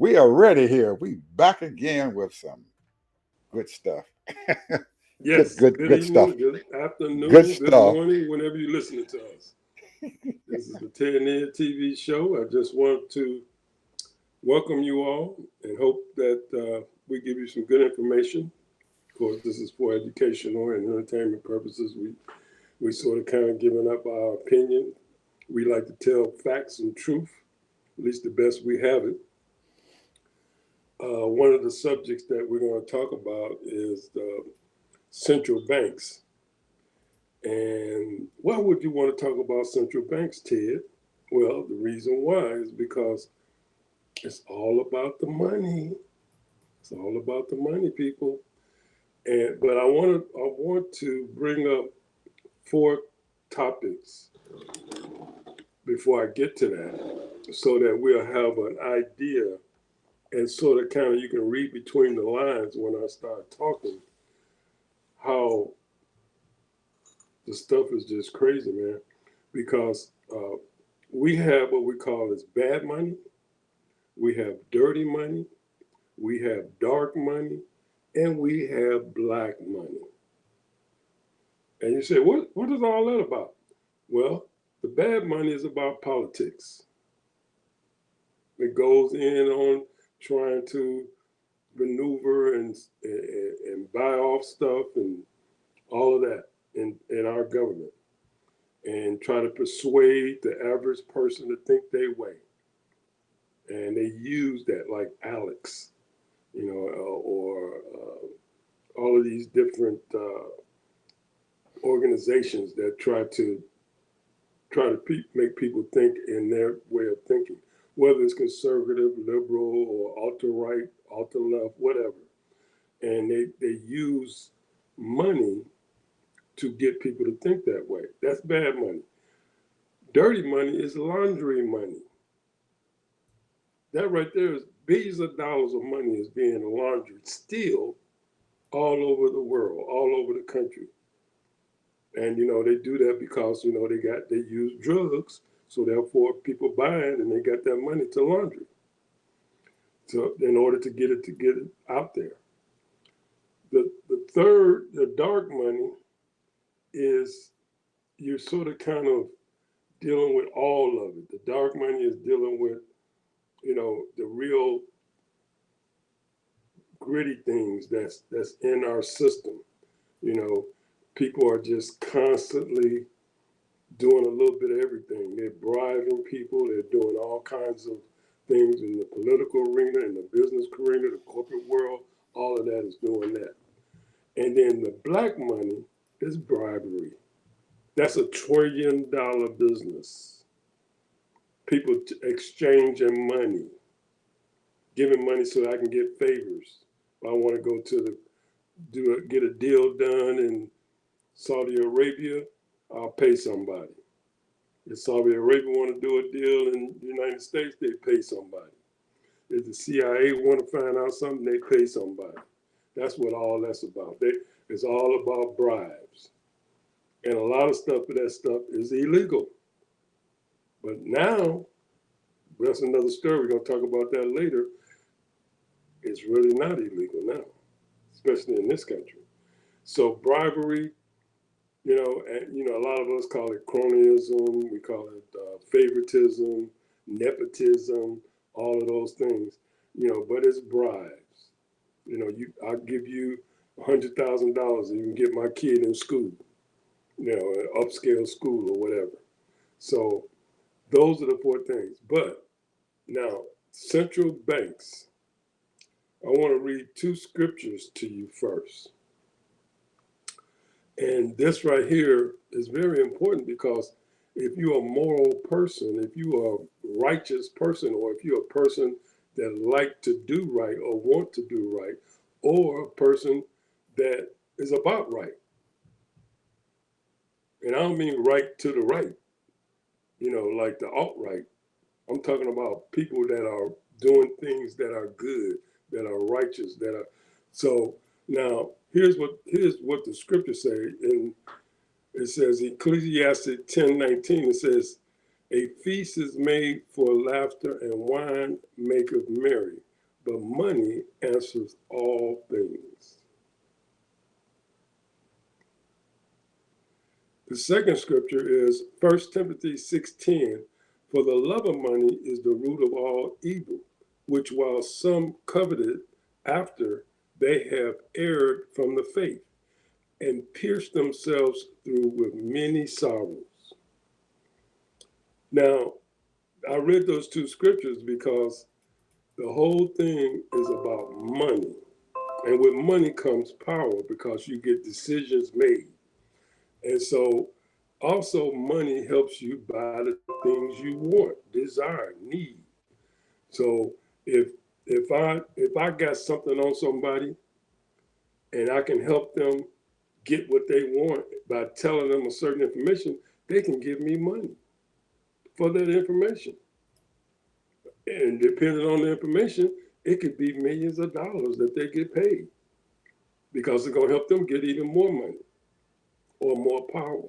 We are ready here. We back again with some good stuff. good, Yes, good, good good stuff. evening, good Good afternoon, good stuff. morning, whenever you're listening to us. This is the Ted and Ed TV show. I just want to welcome you all and hope that we give you some good information. Of course, this is for educational and entertainment purposes. We sort of kind of giving up our opinion. We like to tell facts and truth, at least the best we have it. One of the subjects that we're going to talk about is the central banks. And why would you want to talk about central banks, Ted? Well, the reason why is because it's all about the money. It's all about the money, people. And but I want to bring up four topics before I get to that, so that we'll have an idea and sort of kind of you can read between the lines when I start talking how the stuff is just crazy, man. Because we have what we call as bad money, we have dirty money, we have dark money, and we have black money. And you say, what is all that about? Well, the bad money is about politics. It goes in on trying to maneuver and buy off stuff and all of that in our government and try to persuade the average person to think their way. And they use that like Alex, or all of these different organizations that try to make people think in their way of thinking, whether it's conservative, liberal, or ultra right, ultra left, whatever. And they use money to get people to think that way. That's bad money. Dirty money is laundry money. That right there is billions of dollars of money is being laundered still all over the world, all over the country. And they do that because they use drugs, so therefore people buying and they got that money to launder it. So in order to get it out there. The dark money is you're sort of kind of dealing with all of it. The dark money is dealing with, the real gritty things that's in our system. You know, People are just constantly doing a little bit of everything. They're bribing people. They're doing all kinds of things in the political arena, in the business arena, the corporate world. All of that is doing that. And then the black money is bribery. That's $1 trillion business. People exchanging money, giving money so I can get favors. If I want to go to get a deal done in Saudi Arabia, I'll pay somebody. If Saudi Arabia want to do a deal in the United States, they pay somebody. If the CIA want to find out something, they pay somebody. That's what all that's about. It's all about bribes. And a lot of that stuff is illegal. But now, that's another story. We're going to talk about that later. It's really not illegal now, especially in this country. So bribery, a lot of us call it cronyism. We call it favoritism, nepotism, all of those things. But it's bribes. I'll give you $100,000 and you can get my kid in school, an upscale school or whatever. So those are the four things. But now, central banks. I want to read two scriptures to you first. And this right here is very important because if you're a moral person, if you are a righteous person, or if you're a person that like to do right or want to do right, or a person that is about right. And I don't mean right to the right, like the alt-right. I'm talking about people that are doing things that are good, that are righteous, that are so now here's what the scriptures say, and it says Ecclesiastes 10:19, it says, a feast is made for laughter and wine maketh merry, money answers all things. The second scripture is 1 Timothy 6:10. For the love of money is the root of all evil, which while some coveted after, they have erred from the faith and pierced themselves through with many sorrows. Now, I read those two scriptures because the whole thing is about money. And with money comes power because you get decisions made. And so also money helps you buy the things you want, desire, need. So if I got something on somebody and I can help them get what they want by telling them a certain information, they can give me money for that information. And depending on the information, it could be millions of dollars that they get paid because it's going to help them get even more money or more power.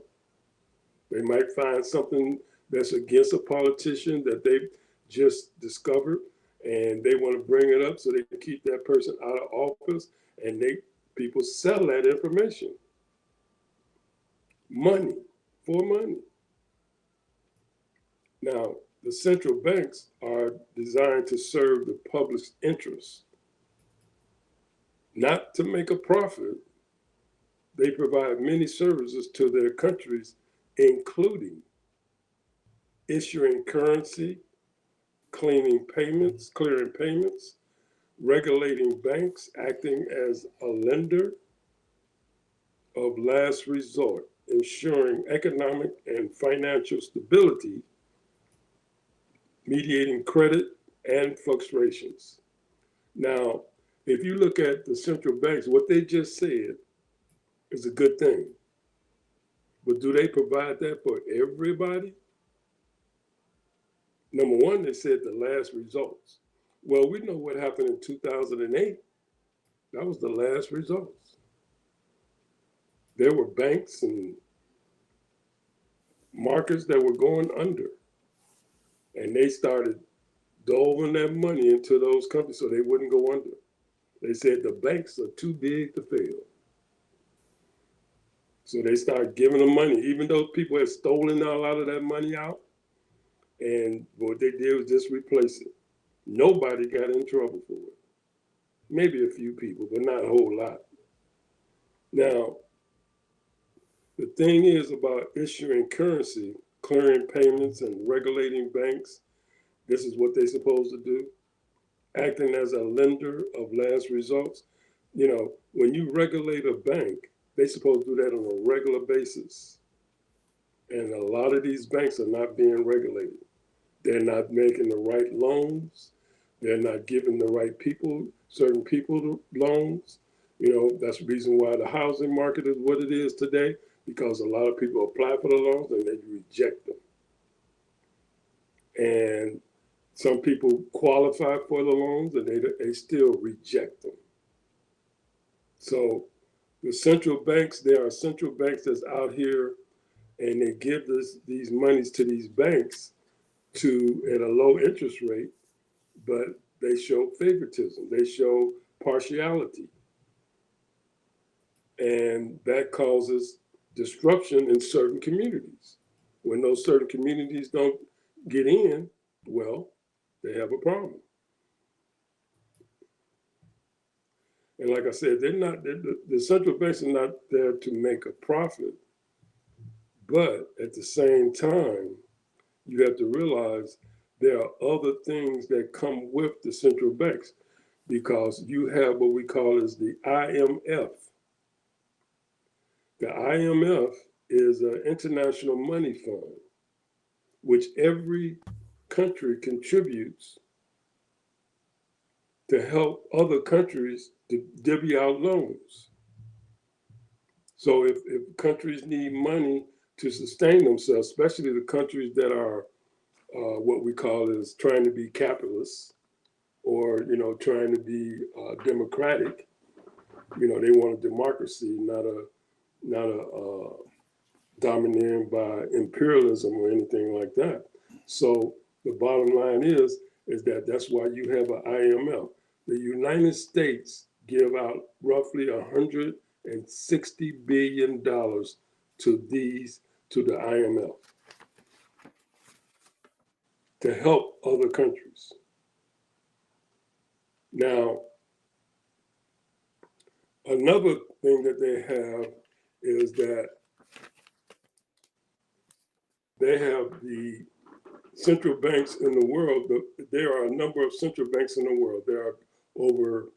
They might find something that's against a politician that they've just discovered, and they want to bring it up so they can keep that person out of office, and people sell that information. Money, for money. Now, the central banks are designed to serve the public's interests, not to make a profit. They provide many services to their countries, including issuing currency, clearing payments, regulating banks, acting as a lender of last resort, ensuring economic and financial stability, mediating credit and fluctuations. Now, if you look at the central banks, what they just said is a good thing. But do they provide that for everybody? Number one, they said the last results. Well, we know what happened in 2008. That was the last results. There were banks and markets that were going under. And they started doling that money into those companies so they wouldn't go under. They said the banks are too big to fail. So they started giving them money, even though people had stolen a lot of that money out. And what they did was just replace it. Nobody got in trouble for it. Maybe a few people, but not a whole lot. Now, the thing is about issuing currency, clearing payments, and regulating banks. This is what they're supposed to do. Acting as a lender of last results. You know, when you regulate a bank, they're supposed to do that on a regular basis. And a lot of these banks are not being regulated. They're not making the right loans. They're not giving the right people, certain people loans. You know, that's the reason why the housing market is what it is today, because a lot of people apply for the loans and they reject them. And some people qualify for the loans and they still reject them. So the central banks, there are central banks that's out here and they give these monies to these banks at a low interest rate, but they show favoritism, they show partiality. And that causes disruption in certain communities. When those certain communities don't get in, well, they have a problem. And like I said, the central banks are not there to make a profit, but at the same time, you have to realize there are other things that come with the central banks, because you have what we call as the IMF. The IMF is an international money fund, which every country contributes to help other countries to divvy out loans. So if countries need money to sustain themselves, especially the countries that are what we call is trying to be capitalists, or trying to be democratic. They want a democracy, not a dominated by imperialism or anything like that. So the bottom line is that that's why you have an IMF. The United States give out roughly $160 billion to the IMF to help other countries. Now, another thing that they have is that they have the central banks in the world. There are a number of central banks in the world. There are over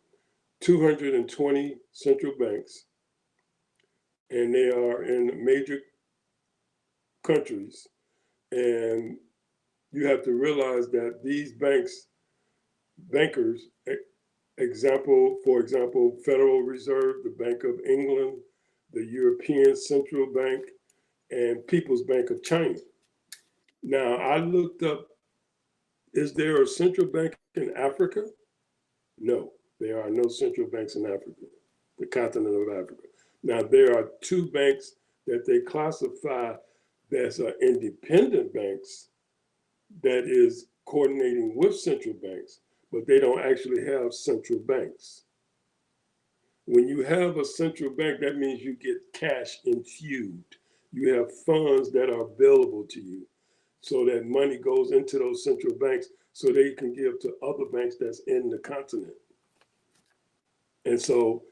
220 central banks, and they are in major countries. And you have to realize that these bankers, for example, Federal Reserve, the Bank of England, the European Central Bank, and People's Bank of China. Now, I looked up, is there a central bank in Africa? No, there are no central banks in Africa, the continent of Africa. Now, there are two banks that they classify as independent banks that is coordinating with central banks, but they don't actually have central banks. When you have a central bank, that means you get cash infused. You have funds that are available to you, so that money goes into those central banks so they can give to other banks that's in the continent. And so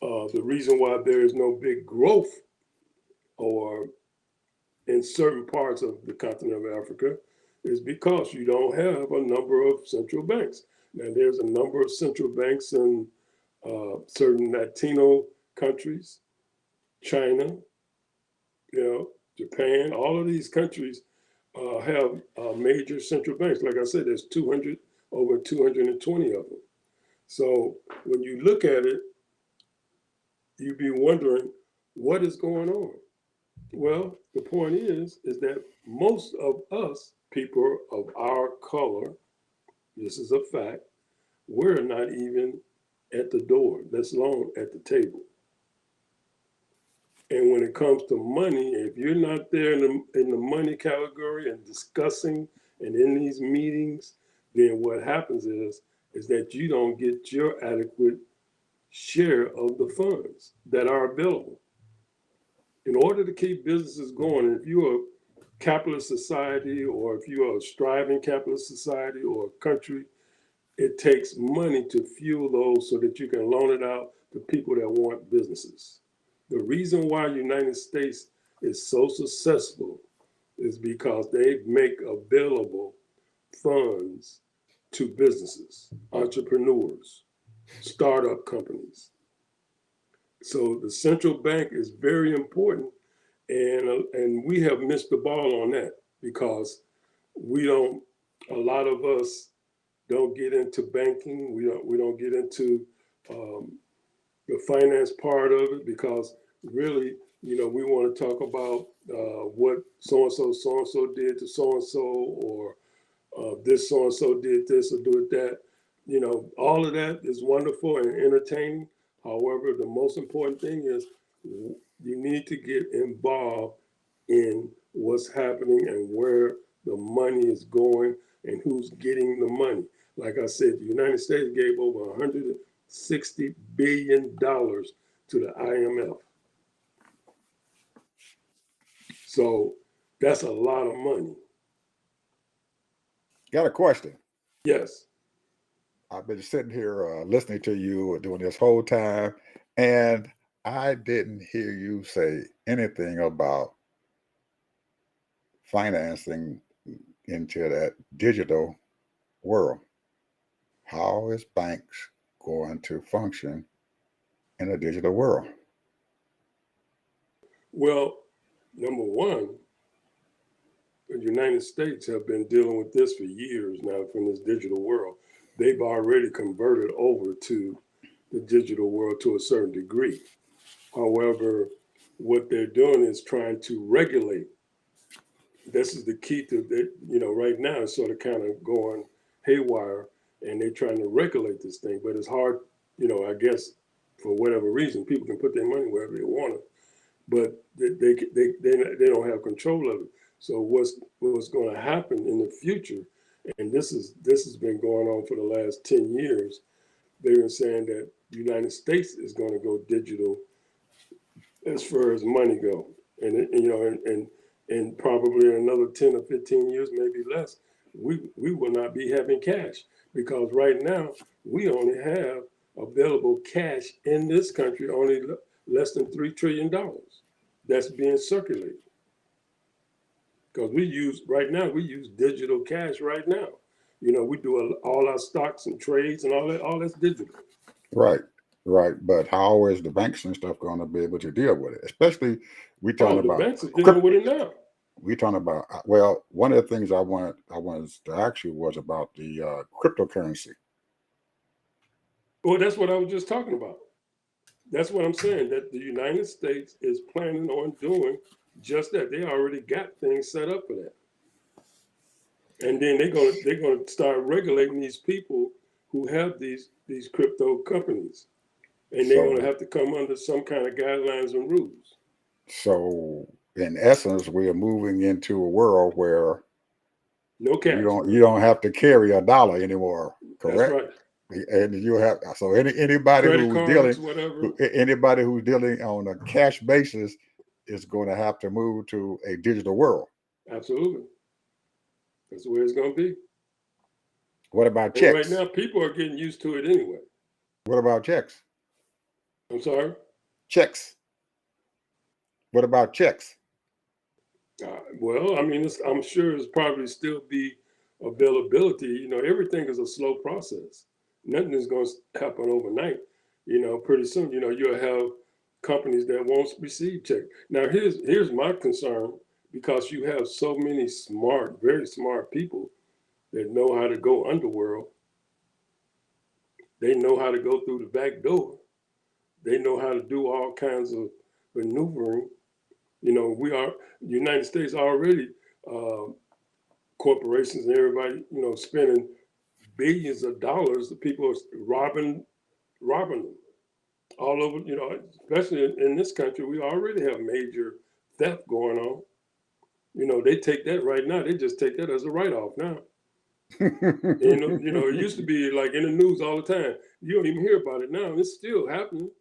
the reason why there is no big growth or in certain parts of the continent of Africa is because you don't have a number of central banks. Now, there's a number of central banks in certain Latino countries, China, Japan. All of these countries have major central banks. Like I said, there's over 220 of them. So when you look at it, you'd be wondering what is going on. Well, the point is that most of us, people of our color, this is a fact, we're not even at the door, let alone at the table. And when it comes to money, if you're not there in the money category and discussing and in these meetings, then what happens is that you don't get your adequate share of the funds that are available. In order to keep businesses going, if you're a capitalist society or if you're a striving capitalist society or a country, it takes money to fuel those so that you can loan it out to people that want businesses. The reason why the United States is so successful is because they make available funds to businesses, entrepreneurs, startup companies. So the central bank is very important, and we have missed the ball on that because a lot of us don't get into banking. We don't get into the finance part of it because really, we want to talk about what so-and-so did to so-and-so, or this so-and-so did this or do that. All of that is wonderful and entertaining. However, the most important thing is you need to get involved in what's happening and where the money is going and who's getting the money. Like I said, the United States gave over $160 billion to the IMF. So that's a lot of money. Got a question. Yes. I've been sitting here listening to you doing this whole time, and I didn't hear you say anything about financing into that digital world. How is banks going to function in a digital world? Well, number one, the United States have been dealing with this for years now from this digital world. They've already converted over to the digital world to a certain degree. However, what they're doing is trying to regulate. This is the key to it. Right now it's sort of kind of going haywire, and they're trying to regulate this thing. But it's hard, I guess, for whatever reason, people can put their money wherever they want it, but they don't have control of it. So what's going to happen in the future, and this has been going on for the last 10 years, they were saying that the United States is going to go digital as far as money go, and you know, and probably in another 10 or 15 years, maybe less, we will not be having cash, because right now we only have available cash in this country only less than $3 trillion that's being circulated. Because we use digital cash right now. You know, we do all our stocks and trades and all that's digital. Right, right. But how is the banks and stuff going to be able to deal with it? Especially we talking Oh, the about banks are dealing with it now. we talking about well, one of the things I wanted to ask you was about the cryptocurrency. Well, that's what I was just talking about. That's what I'm saying, that the United States is planning on doing just that. They already got things set up for that. And then they're gonna start regulating these people who have these crypto companies. And they're gonna So have to come under some kind of guidelines and rules. so in essence, we are moving into a world where No cash. you don't have to carry a dollar anymore, That's correct? right. And you have so anybody Credit who's dealing cards, whatever. anybody who's dealing on a cash basis is going to have to move to a digital world. Absolutely. That's the way it's gonna be. What about And right checks? now people are getting used to it anyway. What about checks? I'm sorry. Checks. What about checks? Well, I mean, I'm sure it's probably still be availability. You know, everything is a slow process. Nothing is going to happen overnight. You know, pretty soon, you know, you'll have companies that won't receive check. Now, here's my concern, because you have so many smart, very smart people that know how to go underworld. They know how to go through the back door. They know how to do all kinds of maneuvering. You know, United States already, uh, corporations and everybody, you know, spending billions of dollars. The people are robbing them all over. You know, especially in this country, we already have major theft going on. You know, they take that right now. They just take that as a write off now. You know, it used to be like in the news all the time. You don't even hear about it now. It's still happening.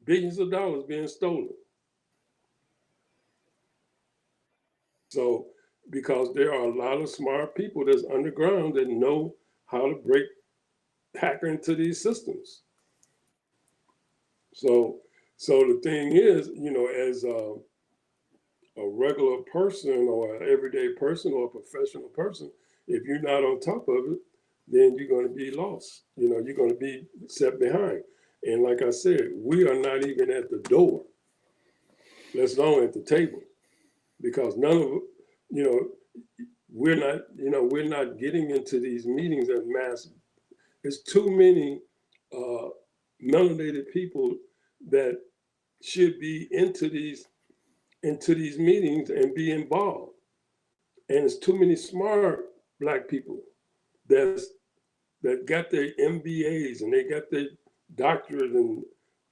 Billions of dollars being stolen. So, because there are a lot of smart people that's underground that know how to hack into these systems. So, so the thing is, you know, as a regular person or an everyday person or a professional person, if you're not on top of it, then you're going to be lost. You know, you're going to be set behind. And like I said, we are not even at the door, let alone at the table, because none of, you know, we're not getting into these meetings at mass. There's too many uh, melanated people that should be into these meetings and be involved. And there's too many smart black people that's that got their MBAs and they got their doctorate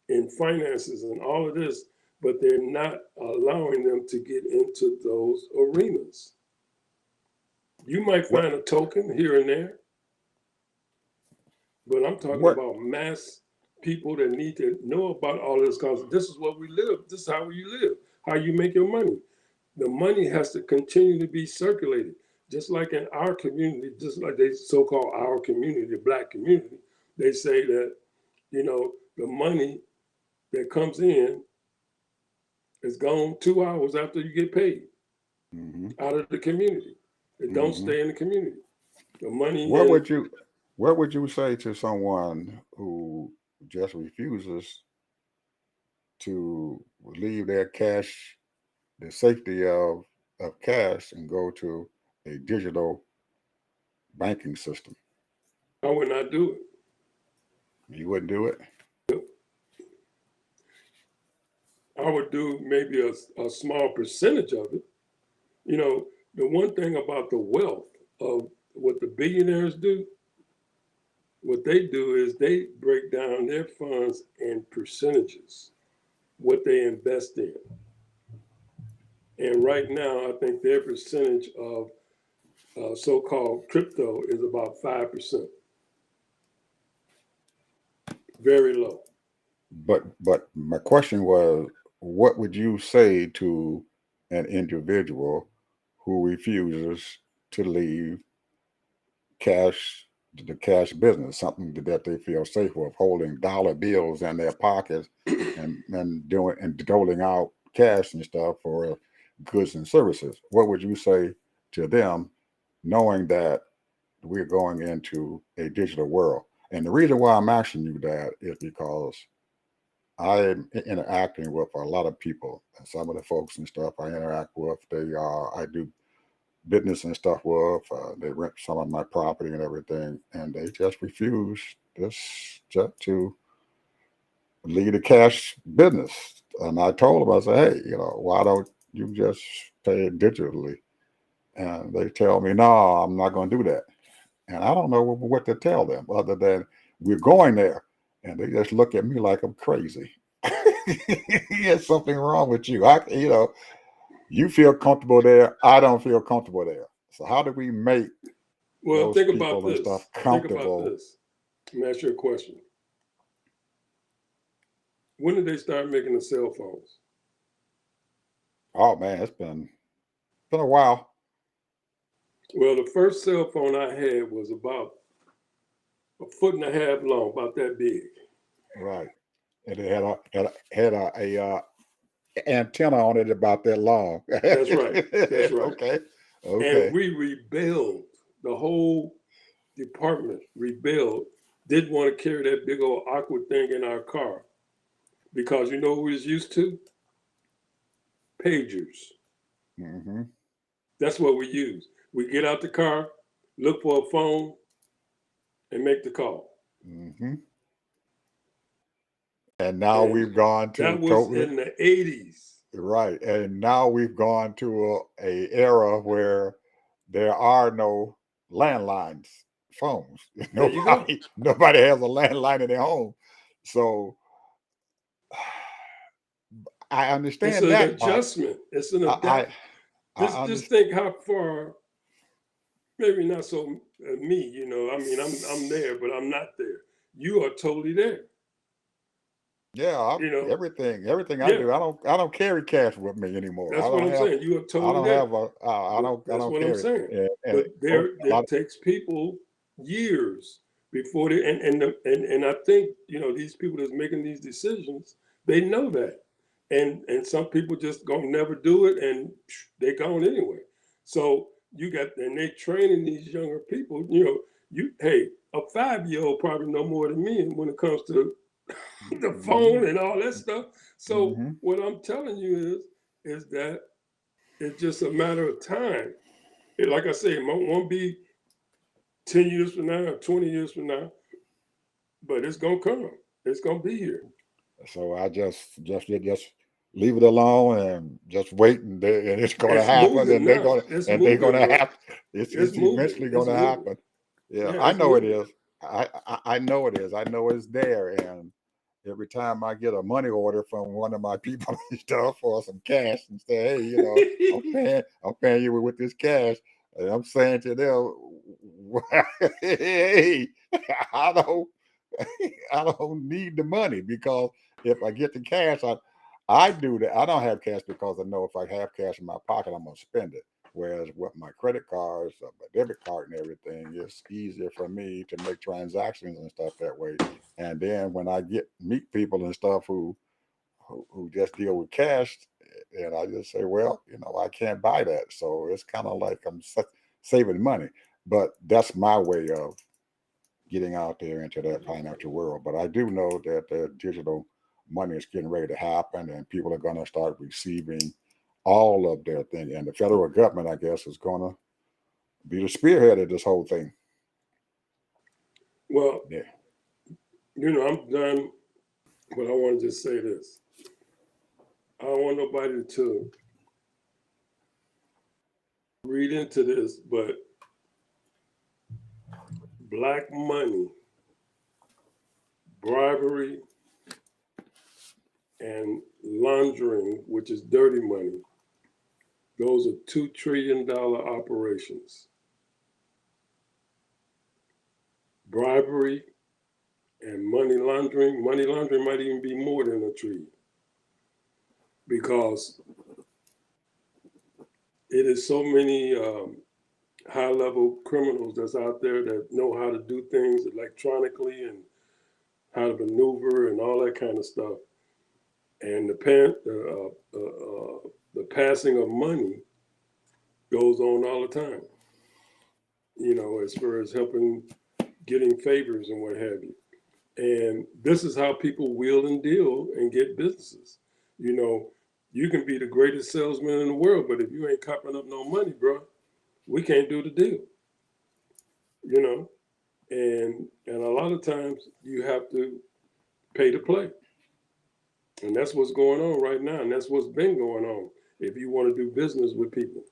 in finances and all of this, but they're not allowing them to get into those arenas. You might what find a token here and there, but I'm talking what about mass people that need to know about all this, because this is what we live. This is how you live, how you make your money. The money has to continue to be circulated. Just like in our community, just like they so-called our community, the black community, they say that, you know, the money that comes in is gone 2 hours after you get paid hmm out of the community. It don't hmm stay in the community. The money what is, would you what would you say to someone who just refuses to leave their cash, the safety of cash, and go to a digital banking system? I would not do You wouldn't do it. it. I would do maybe a small percentage of it. You know, the one thing about the wealth of what the billionaires do, what they do is they break down their funds in percentages, what they invest in. And right now, I think their percentage of so called crypto is about 5%. Very low. But my question was, what would you say to an individual who refuses to leave cash the cash business, something that they feel safe with, holding dollar bills in their pockets and doing and doling out cash and stuff for goods and services? What would you say to them, knowing that we're going into a digital world? And the reason why I'm asking you that is because I'm interacting with a lot of people, and some of the folks and stuff I interact with, I do business and stuff with. They rent some of my property and everything, and they just refuse just to leave the cash business. And I told them, I said, hey, why don't you just pay it digitally? And they tell me, no, I'm not going to do that. And I don't know what to tell them other than we're going there. And they just look at me like I'm crazy. There's something wrong with you. You feel comfortable there. I don't feel comfortable there. So how do we make Well, those think about people and stuff this. Think about comfortable? this. Let me ask you a question. When did they start making the cell phones? Oh man, it's been a while. Well, the first cell phone I had was about a foot and a half long, about that big. Right. And it had a antenna on it about that long. That's right. That's right. Okay. And Okay. we rebelled. The whole department rebelled. Didn't want to carry that big old awkward thing in our car because you know who we was used to? Pagers. Mm-hmm. That's what we use. We get out the car, look for a phone, and make the call. Mm-hmm. And now And we've gone to that was totally in the 80s. right. And now we've gone to a era where there are no landlines, phones. There you go. Nobody has a landline in their home. So I It's understand an that part. adjustment. It's an I adapt. I Just understand. think how far. Maybe not so me. I mean, I'm there, but I'm not there. You are totally there. Yeah, You know. everything I Yeah, do, I don't carry cash with me anymore. that's what I'm saying. You are I totally don't there. have a I But don't I that's don't what I'm carry saying. and But there, a lot it takes people years before they and I think these people that's making these decisions, they know that, and some people just gonna never do it, and they gone anyway. So and they training these younger people. Hey, a 5-year-old probably know more than me when it comes to the mhm, phone and all that stuff. So mhm. what I'm telling you is that it's just a matter of time. Like I say, it won't be 10 years from now or 20 years from now, but it's gonna come. It's gonna be here. So I just leave it alone and just wait, and it's going to It's happen, moving and they're now. going to It's and they're going moving, to bro. happen. It's It's moving. eventually going It's to moving. happen. Yeah, Yeah, I it's know it moving. is. I know it is. I know it's there, and every time I get a money order from one of my people and stuff for some cash and say, hey, I'm paying you with this cash, and I'm saying to them, hey, I don't I don't need the money because if I get the cash, I do that. I don't have cash because I know if I have cash in my pocket, I'm gonna spend it. Whereas with my credit cards, my debit card, and everything, it's easier for me to make transactions and stuff that way. And then when I meet people and stuff who just deal with cash, and I just say, well, I can't buy that, so it's kind of like I'm saving money. But that's my way of getting out there into that financial world. But I do know that the digital money is getting ready to happen, and people are going to start receiving all of their thing. And the federal government, I guess, is going to be the spearhead of this whole thing. Well, Yeah. I'm done, but I want to just say this. I don't want nobody to read into this, but black money, bribery, and laundering, which is dirty money, those are $2 trillion operations. Bribery And money laundering might even be more than a tree, because it is so many high level criminals that's out there that know how to do things electronically and how to maneuver and all that kind of stuff. And the passing of money goes on all the time, as far as helping, getting favors and what have you. And this is how people wheel and deal and get businesses. You know, you can be the greatest salesman in the world, but if you ain't copping up no money, bro, we can't do the deal. You know, and a lot of times you have to pay to play, and that's what's going on right now, and that's what's been going on. If you want to do business with people,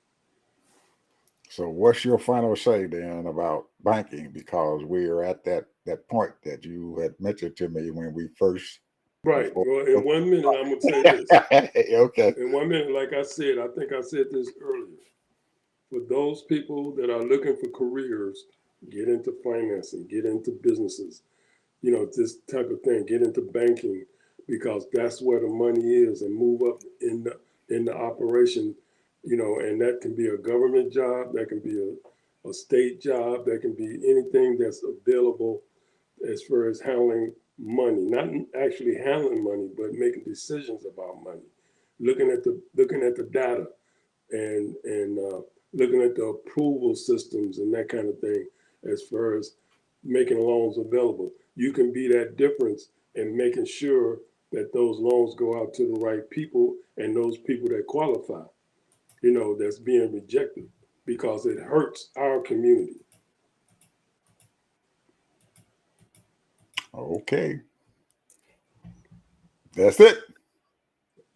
So what's your final say then about banking? Because we are at that point that you had mentioned to me when we first right? before. Well, in 1 minute, I'm gonna say this. Okay. In 1 minute, like I said, I think I said this earlier. For those people that are looking for careers, get into financing, get into businesses, this type of thing, get into banking, because that's where the money is, and move up in the operation, and that can be a government job, that can be a state job, that can be anything that's available as far as handling money, not actually handling money, but making decisions about money, looking at the data, and looking at the approval systems and that kind of thing, as far as making loans available. You can be that difference in making sure that those loans go out to the right people, and those people that qualify, that's being rejected, because it hurts our community. Okay. That's it.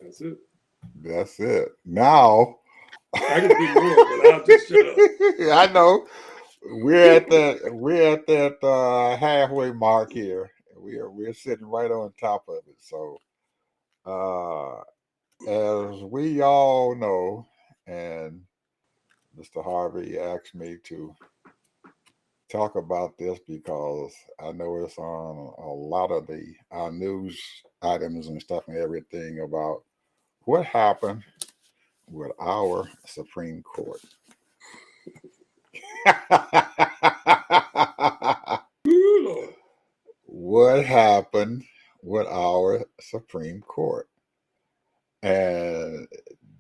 That's it. That's it. Now I can do more, but I'll just shut up. I know we're at that halfway mark here. We're sitting right on top of it. So uh as we all know, and Mr. Harvey asked me to talk about this because I know it's on a lot of the our news items and stuff and everything about what happened with our Supreme Court. Ooh, Lord. What happened with our Supreme Court? And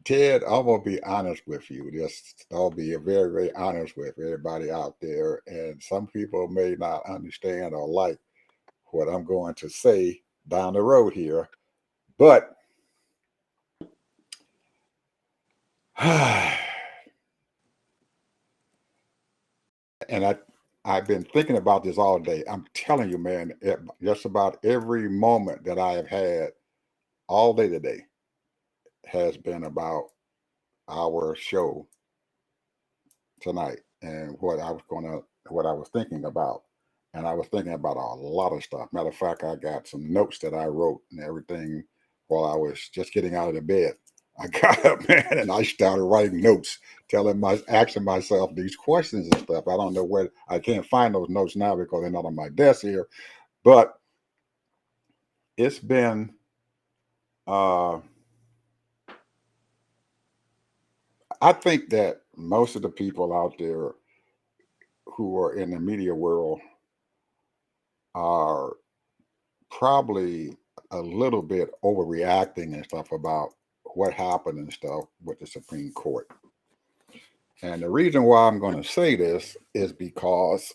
Ted, I'm gonna be honest with you. Just I'll be very, very honest with everybody out there. And some people may not understand or like what I'm going to say down the road here. But and I've been thinking about this all day. I'm telling you, man, just about every moment that I have had all day today has been about our show tonight and what I was thinking about. And I was thinking about a lot of stuff. Matter of fact, I got some notes that I wrote and everything while I was just getting out of the bed. I got up, man, and I started writing notes, asking myself these questions and stuff. I don't know where I can't find those notes now because they're not on my desk here. But it's been uh I think that most of the people out there who are in the media world are probably a little bit overreacting and stuff about what happened and stuff with the Supreme Court. And the reason why I'm going to say this is because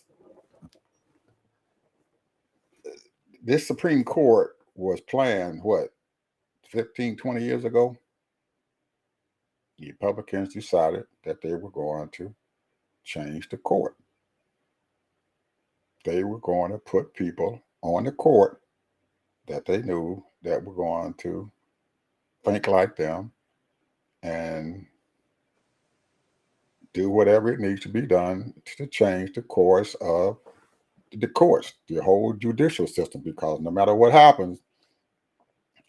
this Supreme Court was planned, what, 15, 20 years ago? The Republicans decided that they were going to change the court. They were going to put people on the court that they knew that were going to think like them and do whatever it needs to be done to change the course of the courts, the whole judicial system, because no matter what happens,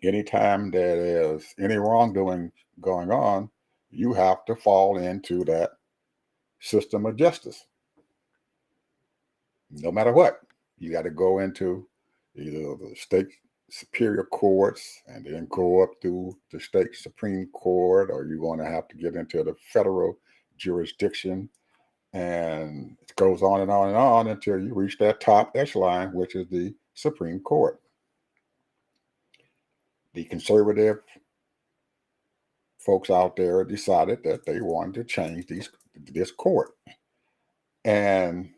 anytime there is any wrongdoing going on, you have to fall into that system of justice. No matter what, you got to go into either the state superior courts and then go up through the state Supreme Court, or you're going to have to get into the federal jurisdiction. And it goes on and on and on until you reach that top echelon, which is the Supreme Court. The conservative folks out there decided that they wanted to change this court. And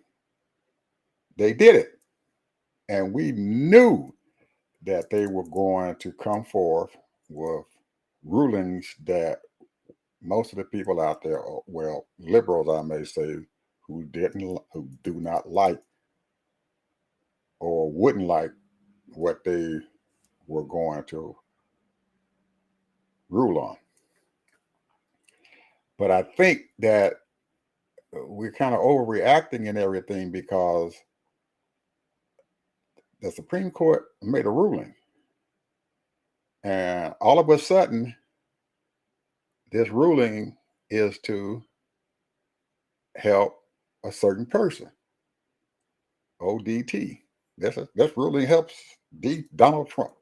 they did it. And we knew that they were going to come forth with rulings that most of the people out there, well, liberals, I may say, who do not like or wouldn't like what they were going to rule on. But I think that we're kind of overreacting and everything, because the Supreme Court made a ruling. And all of a sudden, this ruling is to help a certain person. ODT. This ruling helps Donald Trump.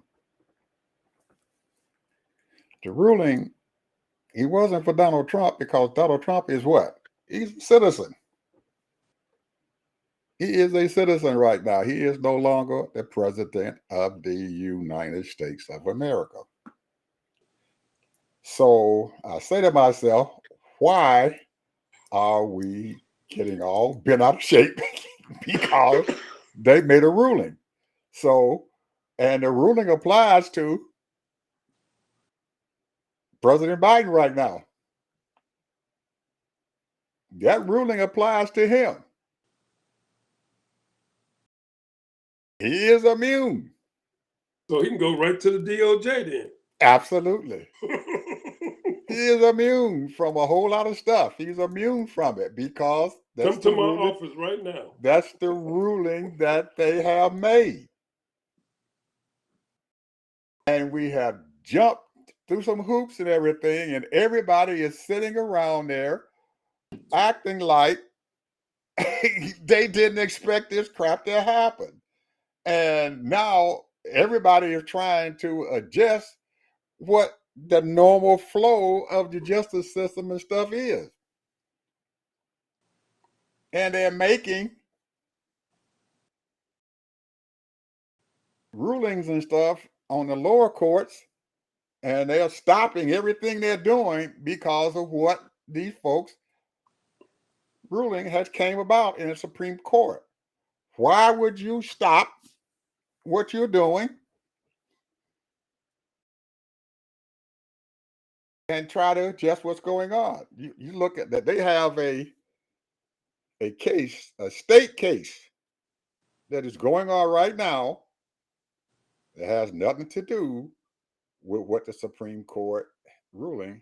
The ruling, it wasn't for Donald Trump, because Donald Trump is what? He's a citizen. He is a citizen right now. He is no longer the president of the United States of America. So I say to myself, why are we getting all bent out of shape? Because they made a ruling. So, and the ruling applies to President Biden right now. That ruling applies to him. He is immune. So he can go right to the DOJ then. Absolutely. He is immune from a whole lot of stuff. He's immune from it because come to my office right now. That's the ruling that they have made. And we have jumped through some hoops and everything, and everybody is sitting around there acting like they didn't expect this crap to happen. And now everybody is trying to adjust what the normal flow of the justice system and stuff is. And they're making rulings and stuff on the lower courts, and they're stopping everything they're doing because of what these folks ruling has came about in the Supreme Court. Why would you stop what you're doing and try to adjust what's going on? You look at that. They have a case, a state case that is going on right now that has nothing to do with what the Supreme Court ruling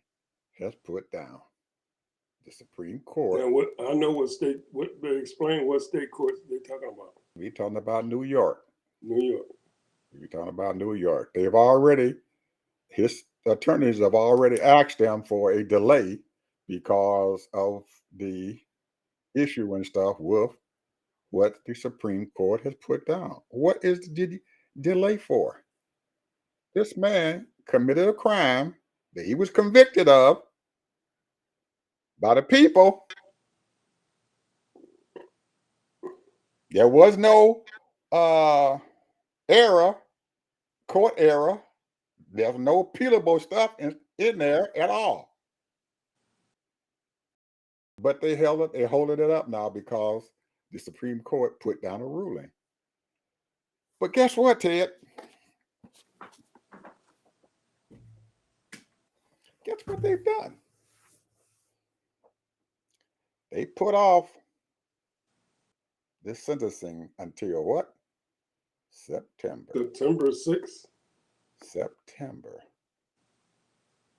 has put down. The Supreme Court. And what I know what state, what they explain what state courts they're talking about. We're talking about New York. New York. We're talking about New York. They've already, his attorneys have already asked them for a delay because of the issue and stuff with what the Supreme Court has put down. What is the delay for? This man committed a crime that he was convicted of by the people. There was no error, court error. There's no appealable stuff in there at all. But they're holding it up now because the Supreme Court put down a ruling. But guess what, Ted? Guess what they've done? They put off this sentencing until what? September. September 6th. September.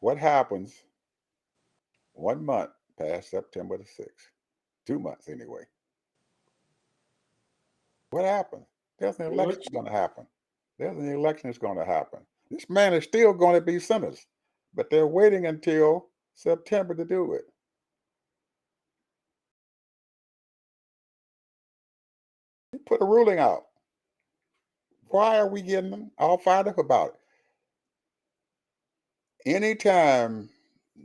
What happens 1 month past September the 6th? 2 months anyway. What happens? There's an election that's going to happen. There's an election that's going to happen. This man is still going to be sentenced, but they're waiting until September to do it. They put a ruling out Why are we getting all fired up about it? Anytime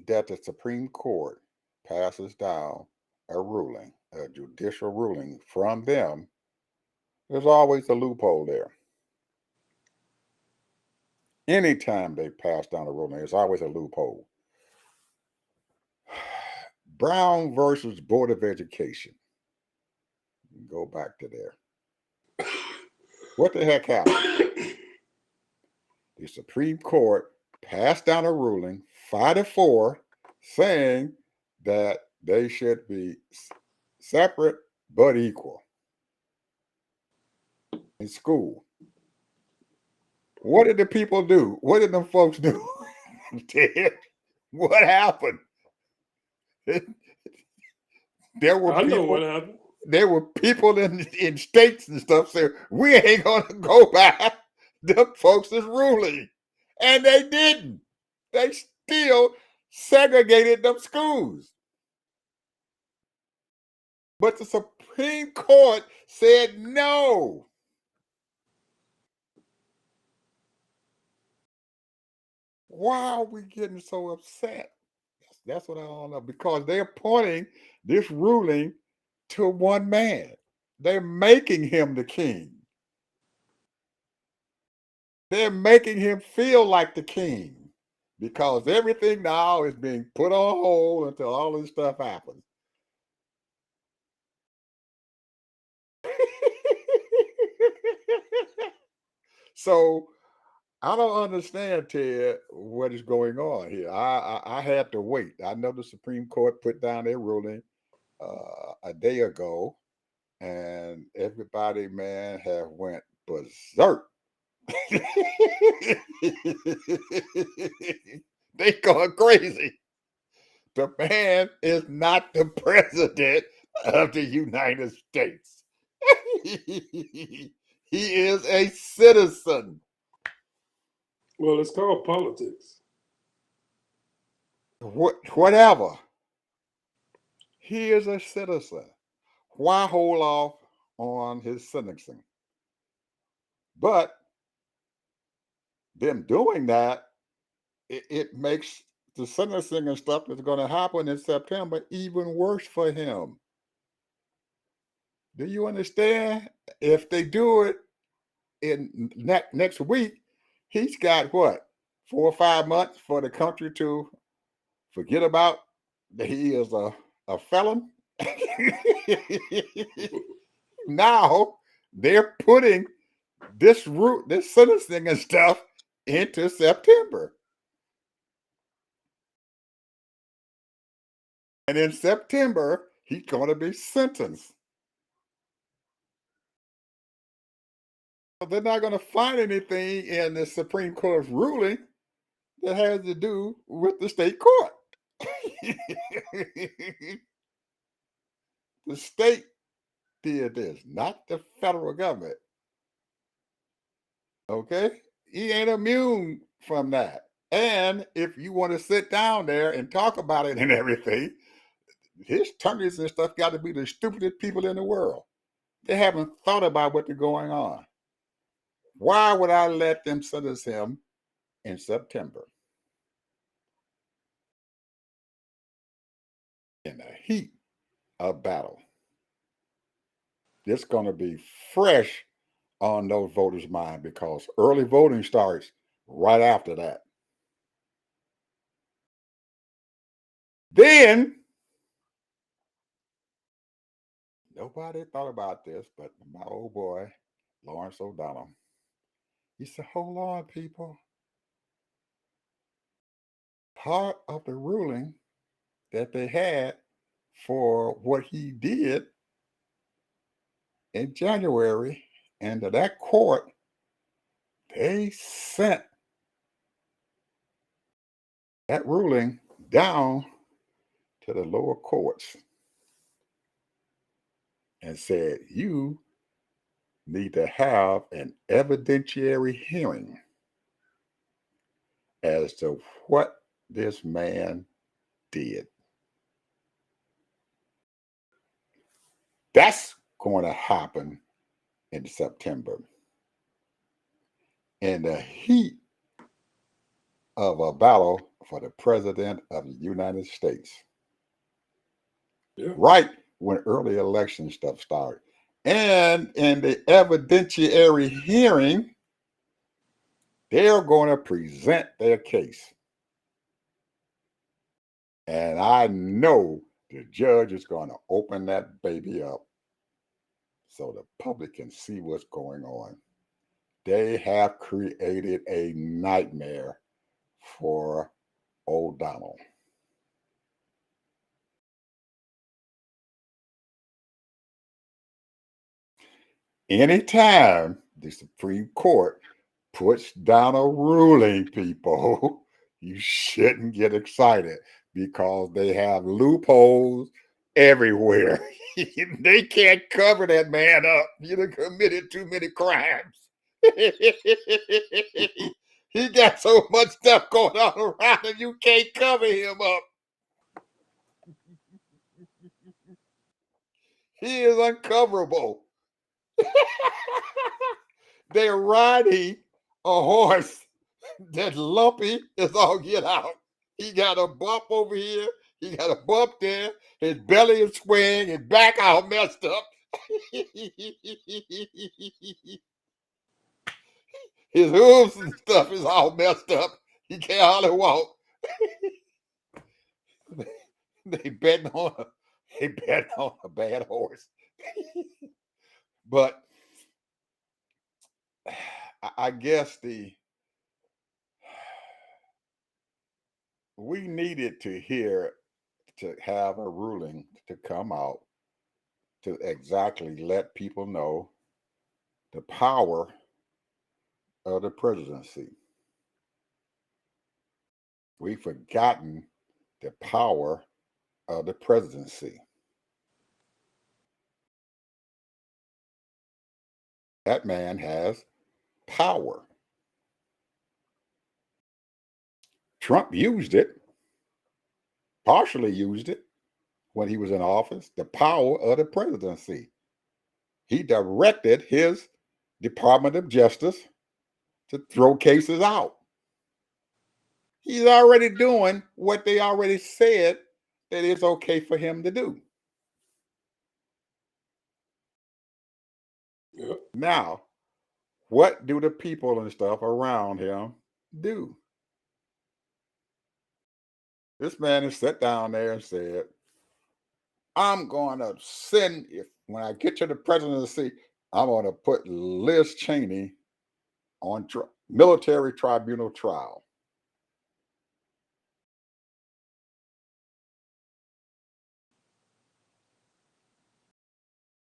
that the Supreme Court passes down a ruling, a judicial ruling from them, there's always a loophole there. Anytime they pass down a ruling, there's always a loophole. Brown versus Board of Education. Go back to there. What the heck happened? The Supreme Court passed down a ruling 5-4 saying that they should be separate but equal in school. What did the people do? What did them folks do? Ted? What happened? There were I know what people. happened. There were people in states and stuff saying we ain't gonna go by the folks' ruling, and they didn't. They still segregated them schools. But the Supreme Court said no. Why are we getting so upset? That's what I don't know. Because they're pointing this ruling to one man. They're making him the king. They're making him feel like the king. Because everything now is being put on hold until all this stuff happens. So I don't understand, Ted, what is going on here. I had to wait. I know the Supreme Court put down their ruling a day ago, and everybody, man, have went berserk. They going crazy. The man is not the president of the United States. He is a citizen. Well, it's called politics. Whatever. He is a citizen. Why hold off on his sentencing? But them doing that, it makes the sentencing and stuff that's going to happen in September even worse for him. Do you understand? If they do it in next week, he's got what, 4 or 5 months for the country to forget about that he is a felon. Now they're putting this sentencing and stuff into September. And in September, he's going to be sentenced. So they're not going to find anything in the Supreme Court's ruling that has to do with the state court. The state did this, not the federal government. Okay? He ain't immune from that. And if you want to sit down there and talk about it and everything, his attorneys and stuff got to be the stupidest people in the world. They haven't thought about what's going on. Why would I let them sentence him in September? In the heat of battle. It's going to be fresh on those voters' mind because early voting starts right after that. Then nobody thought about this, but my old boy, Lawrence O'Donnell. He said, hold on, people. Part of the ruling that they had for what he did in January, and to that court, they sent that ruling down to the lower courts and said, you need to have an evidentiary hearing as to what this man did. That's going to happen in September. in the heat of a battle for the president of the United States. Yeah. Right when early election stuff started. And in the evidentiary hearing, they're going to present their case. And I know the judge is going to open that baby up so the public can see what's going on. They have created a nightmare for old Donald. Anytime the Supreme Court puts down a ruling, people, you shouldn't get excited because they have loopholes everywhere. They can't cover that man up. You done committed too many crimes. He got so much stuff going on around him, you can't cover him up. He is uncoverable. They're riding a horse that lumpy is all get out. He got a bump over here. He got a bump there. His belly is swaying. His back all messed up. His hooves and stuff is all messed up. He can't hardly walk. They betting on a bad horse. But I guess we needed to have a ruling to come out to exactly let people know the power of the presidency. We've forgotten the power of the presidency. That man has power. Trump used it, partially used it when he was in office, the power of the presidency. He directed his Department of Justice to throw cases out. He's already doing what they already said that it's okay for him to do. Yeah. Now, what do the people and stuff around him do? This man has sat down there and said, I'm going to send, if when I get to the presidency, I'm going to put Liz Cheney on military tribunal trial.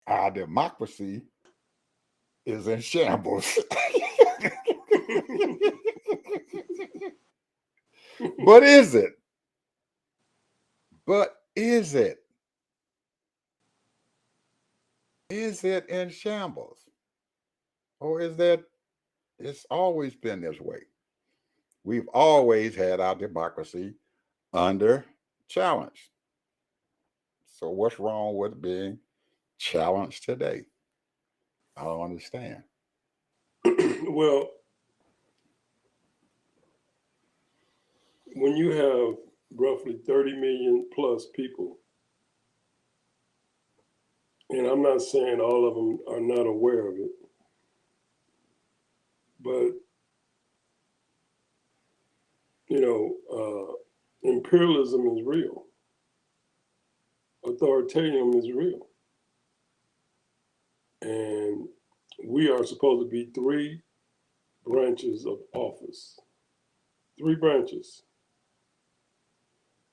Our democracy is in shambles. But is it? But is it? Is it in shambles? Or is that it's always been this way? We've always had our democracy under challenge. So what's wrong with being challenged today? I don't understand. Well, when you have roughly 30 million plus people, and I'm not saying all of them are not aware of it, but imperialism is real. Authoritarianism is real. And we are supposed to be three branches of office. Three branches.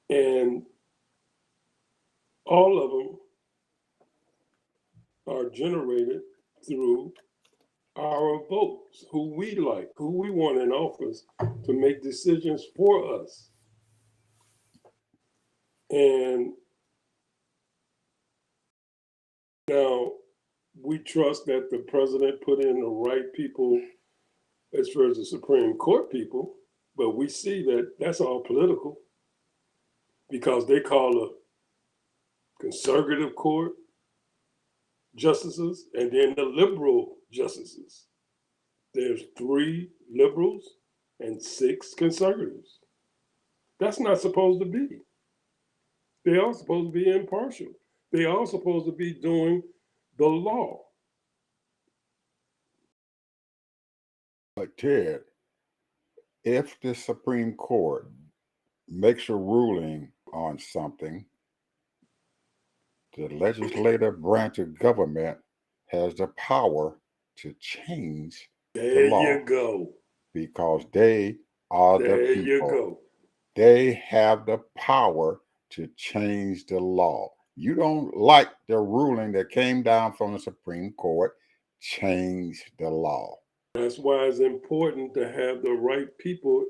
And all of them are generated through our votes, who we like, who we want in office to make decisions for us. And now we trust that the president put in the right people as far as the Supreme Court people, but we see that that's all political because they call a conservative court justices and then the liberal justices. There's 3 liberals and 6 conservatives. That's not supposed to be. They are supposed to be impartial. They are supposed to be doing the law. But Ted, if the Supreme Court makes a ruling on something, the legislative branch of government has the power to change the There law you go. because they are the There you people. go. They have the power to change the law. You don't like the ruling that came down from the Supreme Court, change the law. That's why it's important to have the right people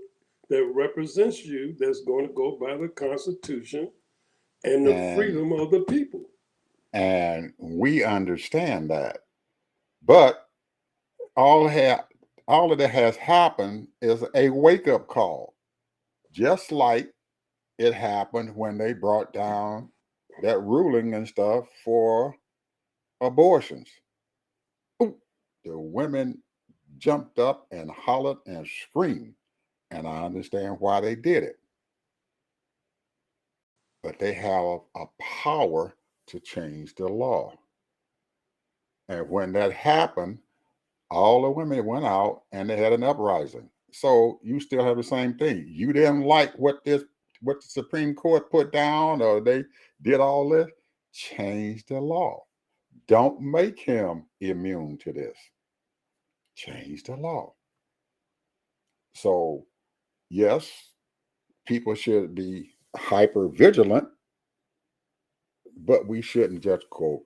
that represents you that's going to go by the Constitution and the And freedom of the people. and we understand that. But all ha- all of that has happened is a wake-up call. Just like it happened when they brought down that ruling and stuff for abortions. Ooh, the women jumped up and hollered and screamed, and I understand why they did it. But they have a power to change the law. And when that happened, all the women went out and they had an uprising. So you still have the same thing. You didn't like what the Supreme Court put down, or they did all this. Change the law. Don't make him immune to this. Change the law. So yes, people should be hyper vigilant, but we shouldn't just go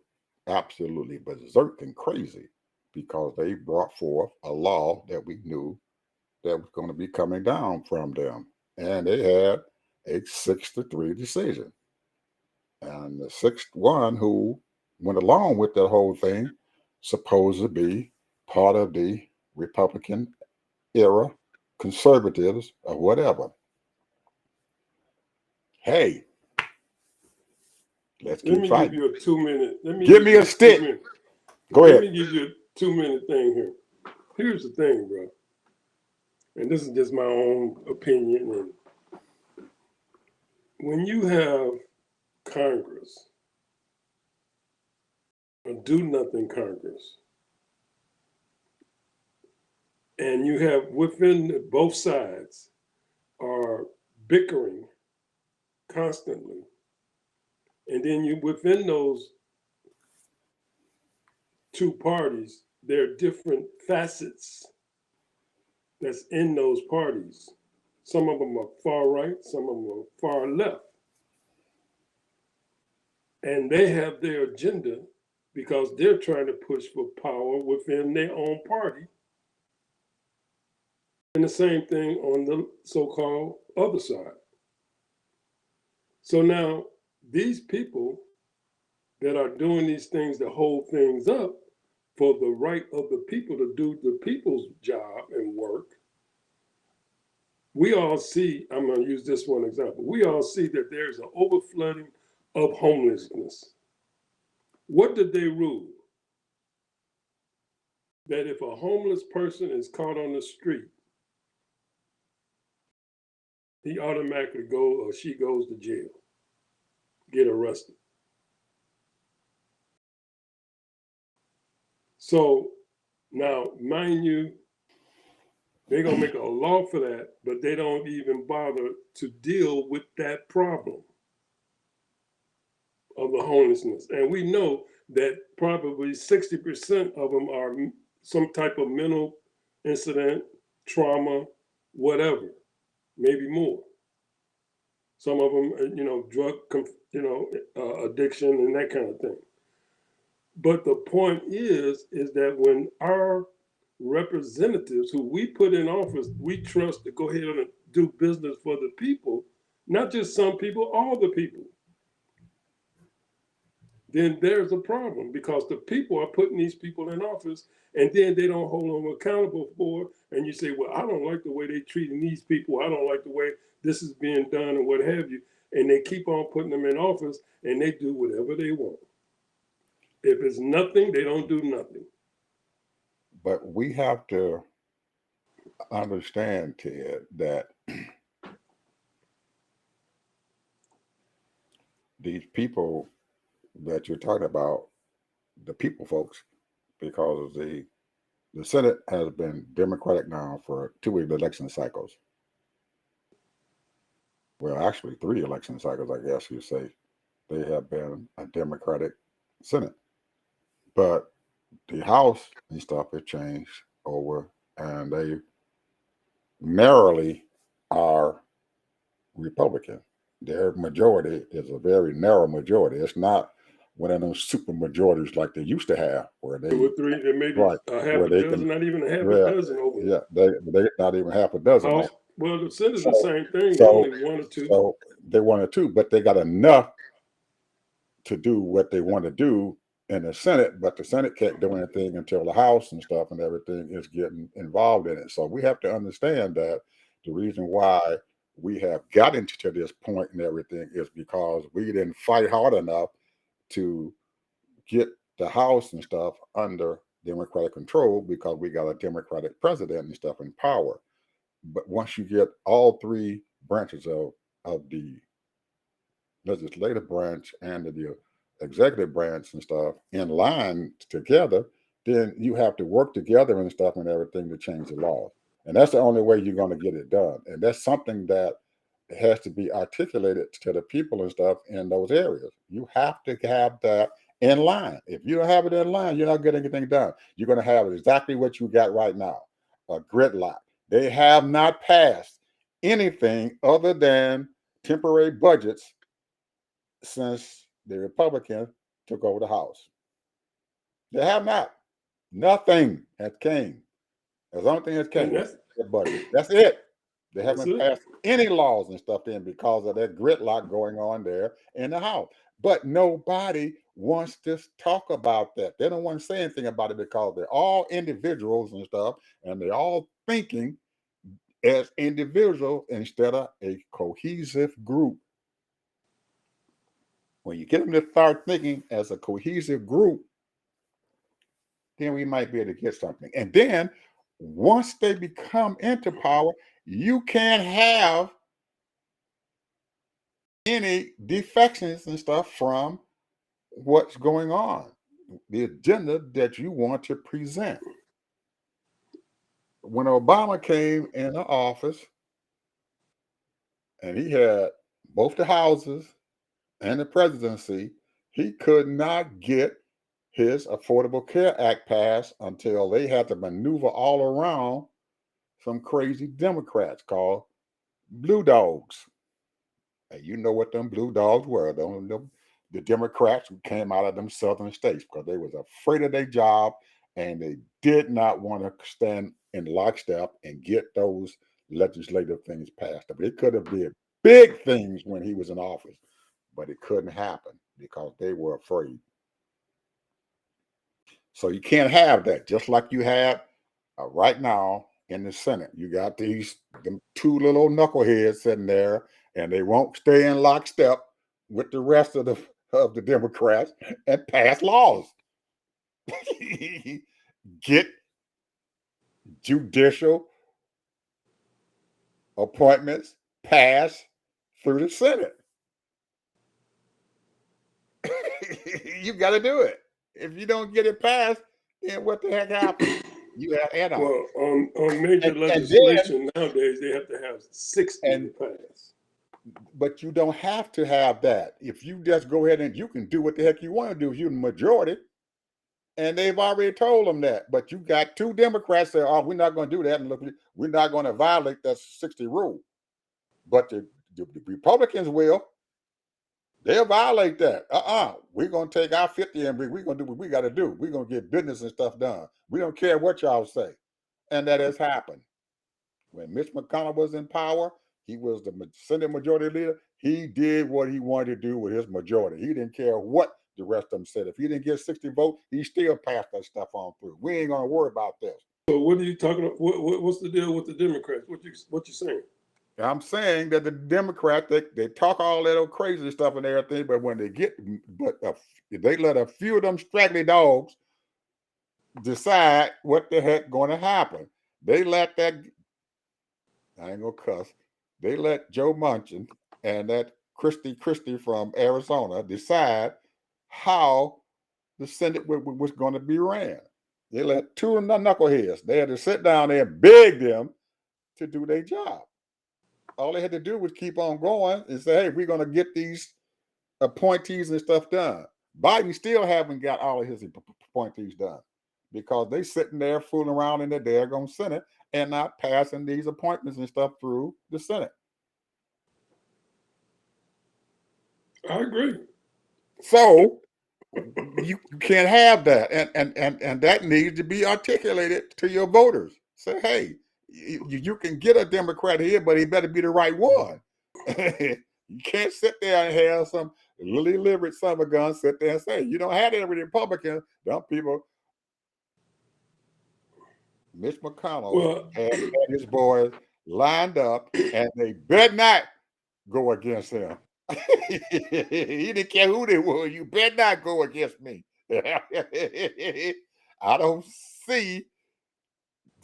absolutely berserk and crazy because they brought forth a law that we knew that was going to be coming down from them. And they had a 6-3 decision. And the sixth one who went along with that whole thing, supposed to be part of the Republican era, conservatives or whatever. Hey, let's Let keep me give fighting. you a 2-minute. Let me Give give me you a a 2 stick. minute. Go Let ahead. me give you a 2-minute thing here. Here's the thing, bro. And this is just my own opinion. And when you have Congress, a do nothing Congress, and you have within both sides are bickering constantly, and then you within those 2 parties, there are different facets that's in those parties. Some of them are far right, some of them are far left. And they have their agenda because they're trying to push for power within their own party. And the same thing on the so called other side. So now these people that are doing these things to hold things up for the right of the people to do the people's job and work, we all see, I'm going to use this one example. We all see that there's an overflooding of homelessness. What did they rule? That if a homeless person is caught on the street, he automatically goes or she goes to jail, get arrested. So now, mind you, they're going to make a law for that, but they don't even bother to deal with that problem of the homelessness. And we know that probably 60% of them are some type of mental incident, trauma, whatever, maybe more. Some of them, drug, addiction and that kind of thing. But the point is that when our representatives who we put in office, we trust to go ahead and do business for the people, not just some people, all the people, then there's a problem because the people are putting these people in office and then they don't hold them accountable for. And you say, well, I don't like the way they're treating these people. I don't like the way this is being done and what have you. And they keep on putting them in office and they do whatever they want. If it's nothing, they don't do nothing. But we have to understand, Ted, that these people that you're talking about, the people folks, because the Senate has been Democratic now for two election cycles. Well, actually, three election cycles, I guess you say. They have been a Democratic Senate, but the House and stuff has changed over, and they narrowly are Republican. Their majority is a very narrow majority. It's not one of those super majorities like they used to have, where Two they or three, there may be right a half where a they can, dozen, not even a half a well, dozen over yeah, they not even half a dozen now. House. Well, the Senate is the So same thing. They're so only one or two. so they wanted to, but they got enough to do what they want to do in the Senate, but the Senate can't do anything until the House and stuff and everything is getting involved in it. So we have to understand that the reason why we have gotten to this point and everything is because we didn't fight hard enough to get the House and stuff under Democratic control because we got a Democratic president and stuff in power. But once you get all three branches of the legislative branch and the executive branch and stuff in line together, then you have to work together and stuff and everything to change the law. And that's the only way you're going to get it done. And that's something that has to be articulated to the people and stuff in those areas. You have to have that in line. If you don't have it in line, you're not getting anything done. You're going to have exactly what you got right now, a gridlock. They have not passed anything other than temporary budgets since the Republicans took over the House. They have not. Nothing has came. That's the only thing that And came. The budget. That's it. They that's haven't it. passed any laws and stuff in because of that gridlock going on there in the House. But nobody wants to talk about that. They don't want to say anything about it because they're all individuals and stuff, and they're all thinking as individuals instead of a cohesive group. When you get them to start thinking as a cohesive group, then we might be able to get something. And then once they become into power, you can't have any defections and stuff from what's going on, the agenda that you want to present. When Obama came into office and he had both the houses and the presidency, he could not get his Affordable Care Act passed until they had to maneuver all around some crazy Democrats called blue dogs. And you know what them blue dogs were, the Democrats who came out of them southern states because they was afraid of their job and they did not want to stand in lockstep and get those legislative things passed. But it could have been big things when he was in office, but it couldn't happen because they were afraid. So you can't have that. Just like you have right now in the Senate, you got them two little knuckleheads sitting there, and they won't stay in lockstep with the rest of the Democrats and pass laws. Get judicial appointments passed through the Senate. You got to do it. If you don't get it passed, then what the heck happens? You have add-ons. Well, on major And then legislation nowadays, they have to have 60 to and pass. but you don't have to have that. If you just go ahead and you can do what the heck you want to do if you're the majority, and they've already told them that. But you got two Democrats say, "Oh, we're not going to do that," and look, we're not going to violate that 60 rule. But the Republicans will. They'll violate that. We're going to take our 50 and we're going to do what we got to do. We're going to get business and stuff done. We don't care what y'all say. And that has happened. When Mitch McConnell was in power, he was the Senate majority leader. He did what he wanted to do with his majority. He didn't care what the rest of them said. If he didn't get 60 votes, he still passed that stuff on through. We ain't going to worry about this. So what are you talking about? What's the deal with the Democrats? What you saying? I'm saying that the Democrats, they talk all that old crazy stuff and everything, but when they get, they let a few of them straggly dogs decide what the heck going to happen. They let that I ain't gonna cuss. They let Joe Manchin and that Christie from Arizona decide how the Senate was going to be ran. They let two knuckleheads. They had to sit down there and beg them to do their job. All they had to do was keep on going and say, "Hey, we're going to get these appointees and stuff done." Biden still haven't got all of his appointees done because they sitting there fooling around in the daggone Senate and not passing these appointments and stuff through the Senate. I agree. So you can't have that, and that needs to be articulated to your voters. Say, hey, you can get a Democrat here, but he better be the right one. You can't sit there and have some lily livered son of a gun sit there and say you don't have every Republican. Dumb people. Mitch McConnell Well, had his boys lined up, and they better not go against him. He didn't care who they were. You better not go against me. I don't see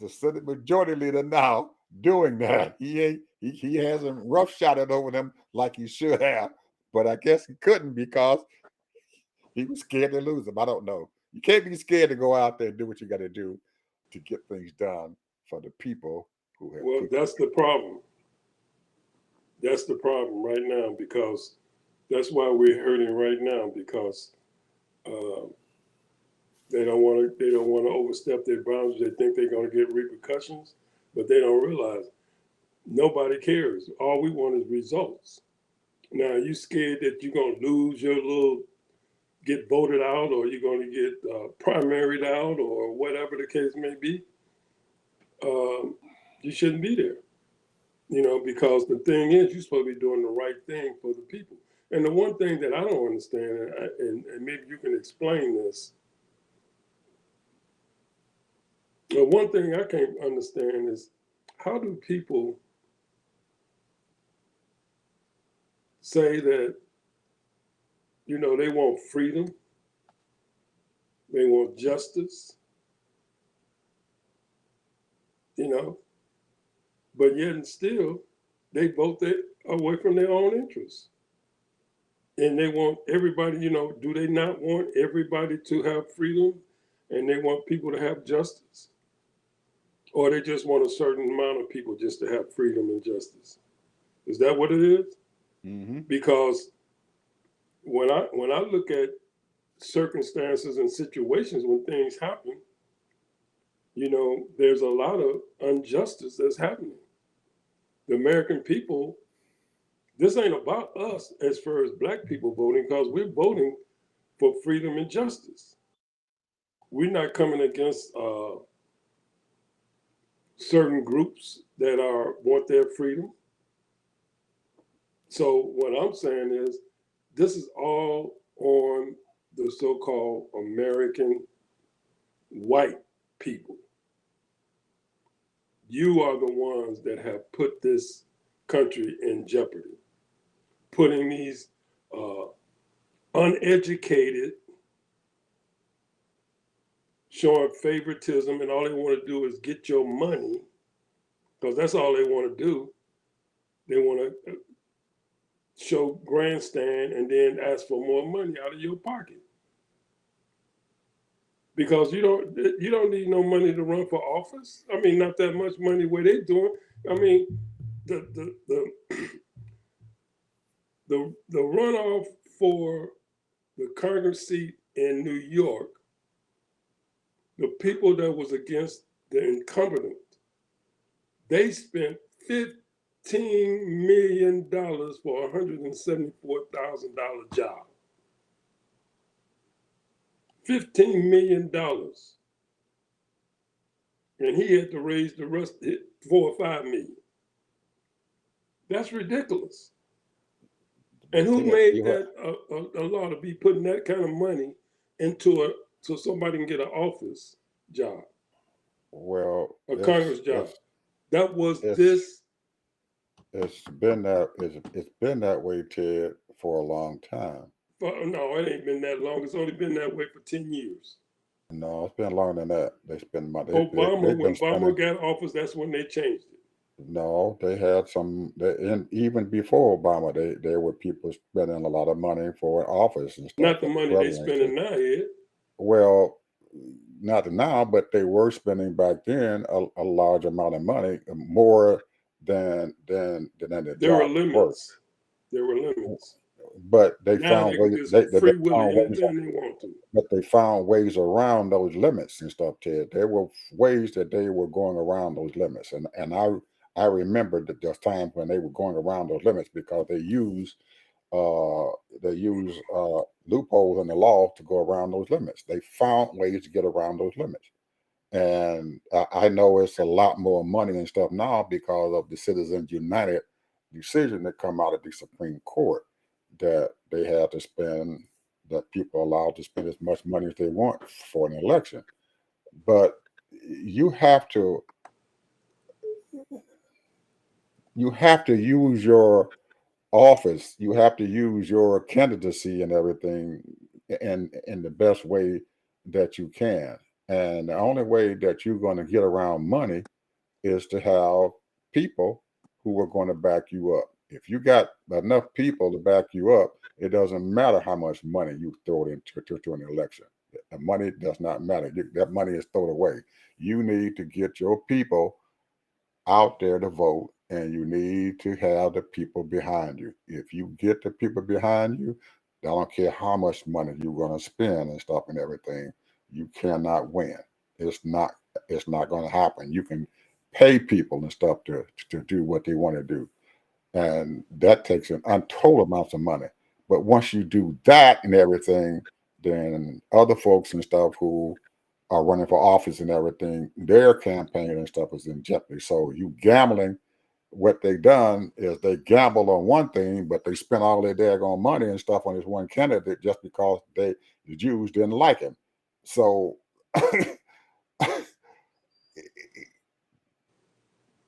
the Senate Majority Leader now doing that. He hasn't roughshotted over them like he should have, but I guess he couldn't because he was scared to lose them. I don't know. You can't be scared to go out there and do what you got to do to get things done for the people who have well, put you. that's the problem. That's the problem right now because that's why we're hurting right now because uh, they don't want to. They don't want to overstep their boundaries. They think they're going to get repercussions, but they don't realize nobody cares. All we want is results. Now, you scared that you're going to lose your little, get voted out, or you're going to get primaried out, or whatever the case may be. Um, you shouldn't be there. Because the thing is, you're supposed to be doing the right thing for the people. And the one thing that I don't understand, and maybe you can explain this, the one thing I can't understand is how do people say that, they want freedom, they want justice, you know, but yet and still they vote away from their own interests. And they want everybody, do they not want everybody to have freedom and they want people to have justice? Or they just want a certain amount of people just to have freedom and justice? Is that what it is? Mm-hmm. Because when I look at circumstances and situations when things happen, there's a lot of injustice that's happening. The American people, this ain't about us as far as black people voting, because we're voting for freedom and justice. We're not coming against certain groups that want their freedom. So what I'm saying is, this is all on the so-called American white people. You are the ones that have put this country in jeopardy, putting these uh, uneducated, showing favoritism, and all they want to do is get your money, because that's all they want to do. They want to show grandstand and then ask for more money out of your pocket. Because you don't need no money to run for office. I mean, not that much money where they doing. I mean, the runoff for the Congress seat in New York, the people that was against the incumbent, they spent $15 million for $174,000 job. $15 million, and he had to raise the rest 4 or 5 million. That's ridiculous. And who made that a law to be putting that kind of money into so somebody can get an office job, Well, a Congress job? That was it's it's been that way, Ted, for a long time. No, it ain't been that long. It's only been that way for 10 years. No, it's been longer than that. They spend money. Obama, They've when been spending. Obama got office, that's when they changed it. No, they had some, and even before Obama, there were people spending a lot of money for office and stuff Not the for money they presidency. spending now, Ed. Well, not now, but they were spending back then a large amount of money, more than the There were job was worth. limits. There were limits. But they Now found they can ways. just They free willy found ways. anything they want to. But they found ways around those limits and stuff, Ted. There were ways that they were going around those limits, and I remember that there's times when they were going around those limits because uh, they use loopholes in the law to go around those limits. They found ways to get around those limits, and I know it's a lot more money and stuff now because of the Citizens United decision that come out of the Supreme Court that they had to spend, that people are allowed to spend as much money as they want for an election. But you have to you have to use your office, you have to use your candidacy and everything in the best way that you can. And the only way that you're going to get around money is to have people who are going to back you up. If you got enough people to back you up, it doesn't matter how much money you throw into to an election. The money does not matter. That money is thrown away. You need to get your people out there to vote, and you need to have the people behind you. If you get the people behind you, I don't care how much money you're going to spend and stuff and everything, you cannot win. It's not it's not going to happen. You can pay people and stuff to do what they want to do, and that takes an untold amounts of money. But once you do that and everything, then other folks and stuff who are running for office and everything, their campaign and stuff is in jeopardy. So you gambling, what they done is they gamble on one thing, but they spend all their daggone money and stuff on this one candidate just because the Jews didn't like him. So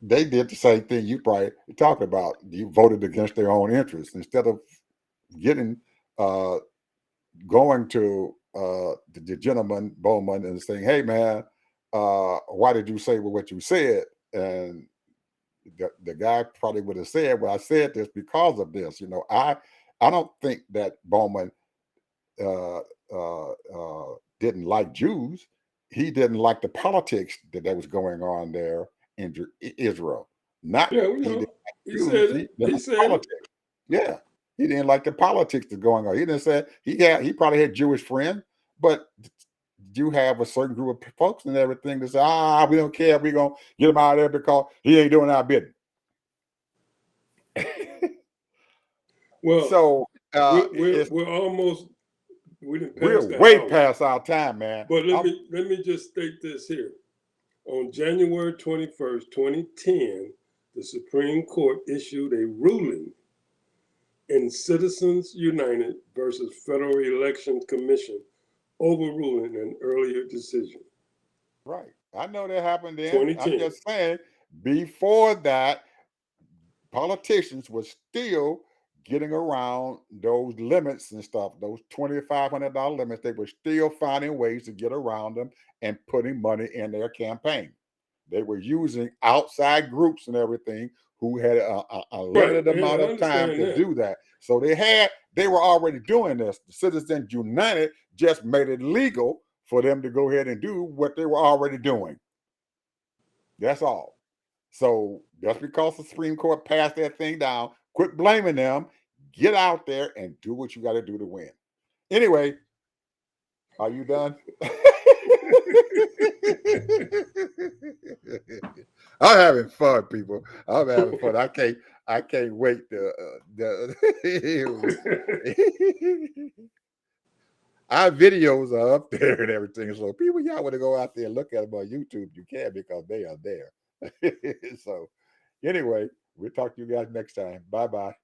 they did the same thing you probably talked about. You voted against their own interests instead of getting uh, going to the gentleman Bowman and saying, "Hey, man, why did you say what you said?" And the guy probably would have said, "Well, I said this because of this." I don't think that Bowman uh, didn't like Jews. He didn't like the politics that was going on there in Israel. Not Yeah, we he didn't know. like He Jews. said He it. didn't He like said it. politics. Yeah, he didn't like the politics that's going on. He didn't say he probably had Jewish friends, but you have a certain group of folks and everything that say, we don't care. We're gonna get him out of there because he ain't doing our business. Well, So it's we're almost we didn't we're pass the way hour. past our time, man. But let I'm me let me just state this here. On January 21st, 2010, the Supreme Court issued a ruling in Citizens United versus Federal Election Commission, overruling an earlier decision. right. I know that happened then. I'm 2010. just saying, before that, politicians were still getting around those limits and stuff, those $2,500 limits. They were still finding ways to get around them and putting money in their campaign. They were using outside groups and everything who had a Right, limited and amount I of time understand to that. do that. So they were already doing this. The Citizens United just made it legal for them to go ahead and do what they were already doing. That's all. So just because the Supreme Court passed that thing down, quit blaming them. Get out there and do what you got to do to win. Anyway, are you done? I'm having fun, people. I'm having fun. I can't wait to. Our videos are up there and everything. So people, y'all want to go out there and look at them on YouTube, you can because they are there. So anyway, we'll talk to you guys next time. Bye bye.